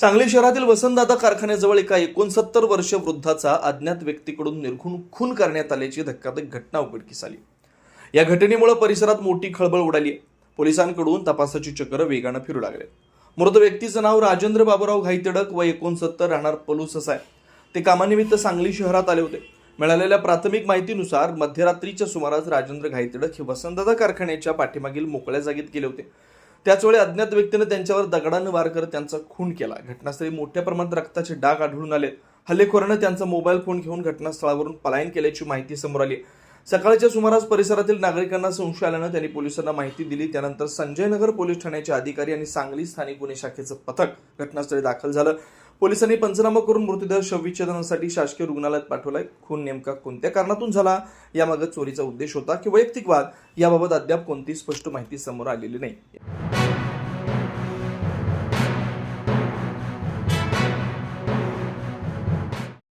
सांगली शहरातील वसंतदादा कारखान्याजवळ एका 69 वर्ष वृद्धाचा अज्ञात व्यक्तीकडून निर्घृण खून करण्यात आल्याची धक्कादायक घटना उघडकीस आली। या घटनेमुळे परिसरात मोठी खळबळ उडाली आहे। पोलिसांकडून तपासाची चक्र वेगाने फिरू लागले। मृत व्यक्तीचं नाव राजेंद्र बाबूराव घाईतडक वय 69 राहणार पलूस असं आहे। ते कामानिमित्त सांगली शहरात आले होते। मिळालेल्या प्राथमिक माहितीनुसार मध्यरात्रीच्या सुमारास राजेंद्र घाईतडक हे वसंतदादा कारखान्याच्या पाठीमागील मोकळ्या जागेत गेले होते। त्याचवेळी अज्ञात व्यक्तीने त्यांच्यावर दगडाने वार करत त्यांचा खून केला। घटनास्थळी मोठ्या प्रमाणात रक्ताचे डाग आढळून आले। हल्लेखोराने त्यांचा मोबाईल फोन घेऊन घटनास्थळावरून पलायन केल्याची माहिती समोर आली। सकाळच्या सुमारास परिसरातील नागरिकांना संशय आल्याने त्यांनी पोलिसांना माहिती दिली। त्यानंतर संजयनगर पोलीस ठाण्याचे अधिकारी आणि सांगली स्थानिक गुन्हे शाखेचे पथक घटनास्थळी दाखल झालं। पोलिसांनी पंचनामा करून मृतदेह शवविच्छेदनासाठी शासकीय रुग्णालयात पाठवलाय। खून नेमका कोणत्या कारणातून झाला, यामागे चोरीचा उद्देश होता की वैयक्तिक वाद, याबाबत अद्याप कोणतीही स्पष्ट माहिती समोर आलेली नाही।